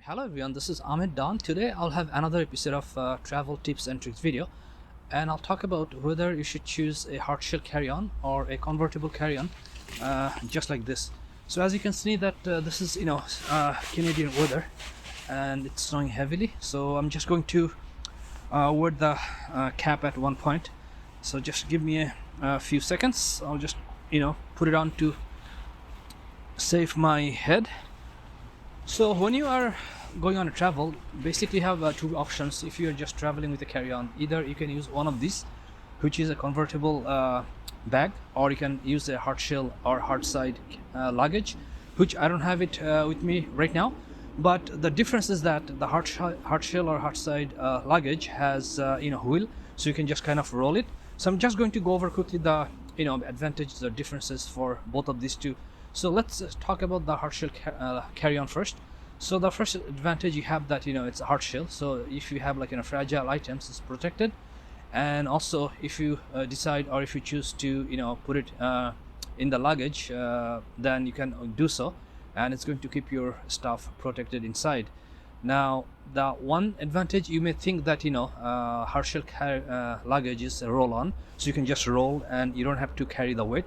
Hello everyone, this is Ahmed. Today I'll have another episode of travel tips and tricks video, and I'll talk about whether you should choose a hard shell carry-on or a convertible carry-on, just like this. So as you can see that this is Canadian weather, and it's snowing heavily. So I'm just going to wear the cap at one point. So just give me a few seconds. I'll just put it on to save my head. So when you are going on a travel, basically you have two options. If you're just traveling with a carry-on, either you can use one of these, which is a convertible bag, or you can use a hard shell or Hardside luggage, which I don't have it with me right now. But the difference is that the hard shell or Hardside luggage has wheel, so you can just kind of roll it. So I'm just going to go over quickly the advantages or differences for both of these two. So let's talk about the hard shell carry-on first. So the first advantage you have that it's a hard shell. So if you have fragile items, it's protected. And also if you decide, or if you choose to put it in the luggage, then you can do so, and it's going to keep your stuff protected inside. Now the one advantage, you may think that hard shell luggage is a roll-on, so you can just roll and you don't have to carry the weight.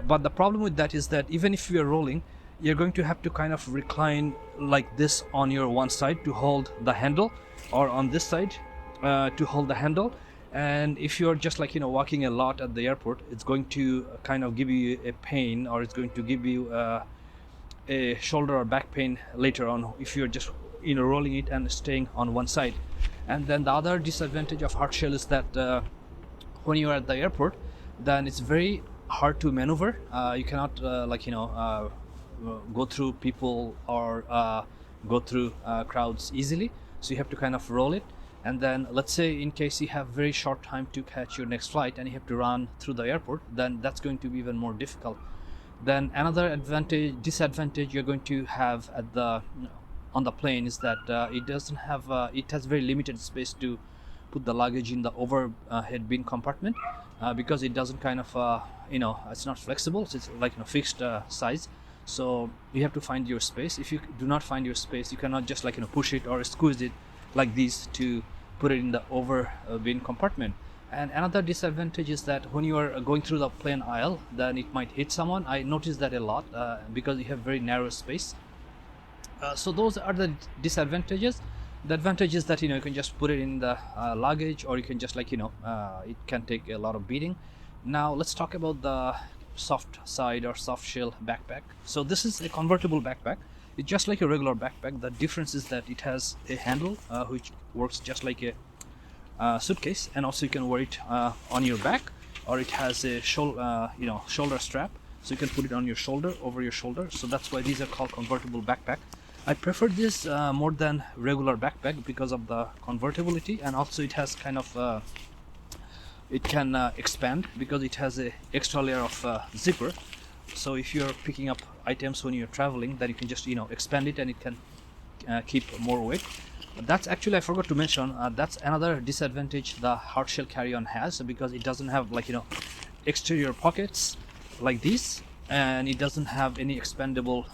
But the problem with that is that even if you're rolling, you're going to have to kind of recline like this on your one side to hold the handle, or on this side to hold the handle. And if you're just walking a lot at the airport, it's going to kind of give you a pain, or it's going to give you a shoulder or back pain later on if you're just rolling it and staying on one side. And then the other disadvantage of hard shell is that when you are at the airport, then it's very hard to maneuver. You cannot go through people or go through crowds easily, so you have to kind of roll it. And then let's say in case you have very short time to catch your next flight and you have to run through the airport, then that's going to be even more difficult. Then another disadvantage you're going to have at the on the plane is that it doesn't have it has very limited space to put the luggage in the overhead bin compartment, because it doesn't kind of it's not flexible, so it's fixed size. So you have to find your space. If you do not find your space, you cannot just push it or squeeze it like this to put it in the over bin compartment. And another disadvantage is that when you are going through the plane aisle, then it might hit someone. I noticed that a lot because you have very narrow space. So those are the disadvantages. The advantage is that you can just put it in the luggage, or you can just it can take a lot of beating. Now let's talk about the Softside or soft shell backpack. So this is a convertible backpack. It's just like a regular backpack. The difference is that it has a handle which works just like a suitcase, and also you can wear it on your back, or it has a shoulder strap, so you can put it on your shoulder, over your shoulder. So that's why these are called convertible backpack. I prefer this more than regular backpack because of the convertibility, and also it has kind of it can expand because it has a extra layer of zipper. So if you're picking up items when you're traveling, then you can just expand it, and it can keep more weight. That's actually, I forgot to mention, that's another disadvantage the hard shell carry-on has, because it doesn't have exterior pockets like this, and it doesn't have any expandable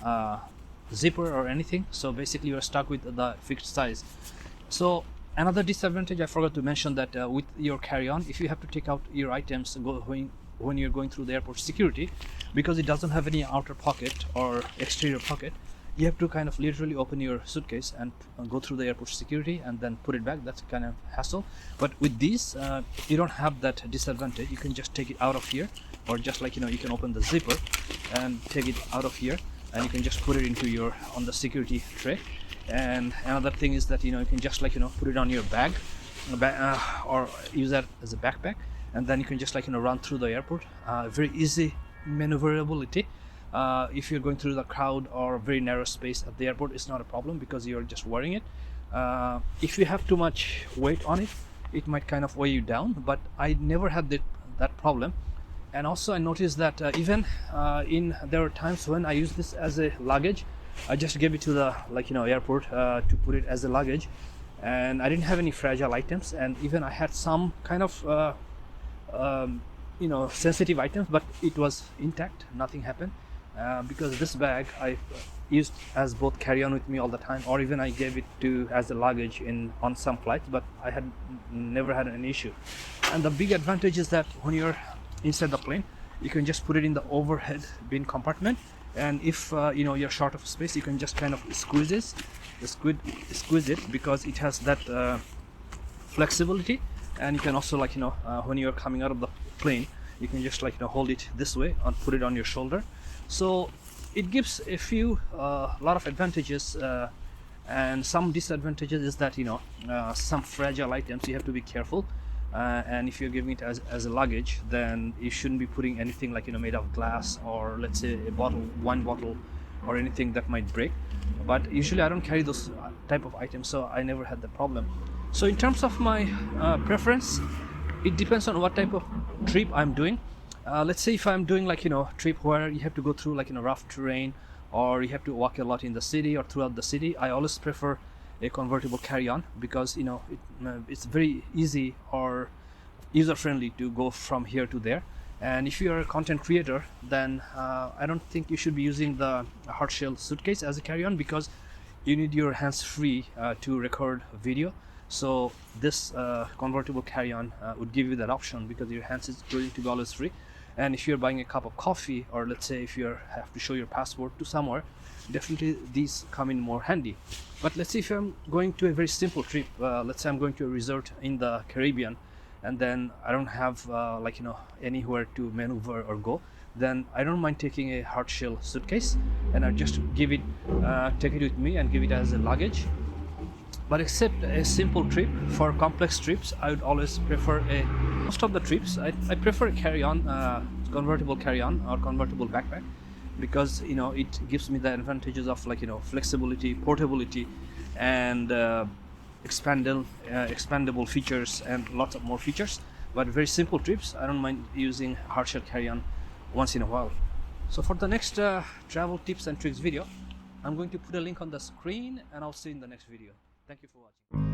zipper or anything. So basically you're stuck with the fixed size. So another disadvantage I forgot to mention, that with your carry-on, if you have to take out your items when you're going through the airport security, because it doesn't have any outer pocket or exterior pocket, you have to kind of literally open your suitcase and go through the airport security and then put it back. That's kind of hassle. But with these, you don't have that disadvantage. You can just take it out of here, or just you can open the zipper and take it out of here, and you can just put it into your on the security tray. And another thing is that you can just put it on your bag, or use that as a backpack, and then you can just run through the airport. Very easy maneuverability. If you're going through the crowd or very narrow space at the airport, it's not a problem because you're just wearing it. If you have too much weight on it, it might kind of weigh you down, but I never had that problem. And also I noticed that even there are times when I use this as a luggage. I just gave it to the airport to put it as a luggage, and I didn't have any fragile items, and even I had some kind of sensitive items, but it was intact, nothing happened. because this bag I used as both carry-on with me all the time, or even I gave it to as a luggage on some flights, but I had never had an issue. And the big advantage is that when you're inside the plane, you can just put it in the overhead bin compartment, and if you're short of space, you can just kind of squeeze it because it has that flexibility. And you can also when you're coming out of the plane, you can just hold it this way and put it on your shoulder. So it gives a lot of advantages, and some disadvantages is that some fragile items you have to be careful, and if you're giving it as a luggage, then you shouldn't be putting anything made of glass, or let's say a wine bottle or anything that might break. But usually I don't carry those type of items, so I never had that problem. So in terms of my preference, it depends on what type of trip I'm doing. Let's say if I'm doing trip where you have to go through rough terrain, or you have to walk a lot in the city or throughout the city, I always prefer a convertible carry-on, because it's very easy or user-friendly to go from here to there. And if you are a content creator, then I don't think you should be using the hard shell suitcase as a carry-on, because you need your hands free to record video. So this convertible carry-on would give you that option, because your hands is going to be always free. And if you're buying a cup of coffee, or let's say if you have to show your passport to somewhere, definitely these come in more handy. But let's say if I'm going to a very simple trip, let's say I'm going to a resort in the Caribbean, and then I don't have anywhere to maneuver or go, then I don't mind taking a hard shell suitcase, and I just take it with me and give it as a luggage. But except a simple trip, for complex trips, I would always prefer most of the trips I prefer a carry-on, convertible carry-on or convertible backpack, because it gives me the advantages of flexibility, portability, and expandable features, and lots of more features. But very simple trips, I don't mind using hard shell carry-on once in a while. So for the next travel tips and tricks video, I'm going to put a link on the screen, and I'll see you in the next video. Thank you for watching.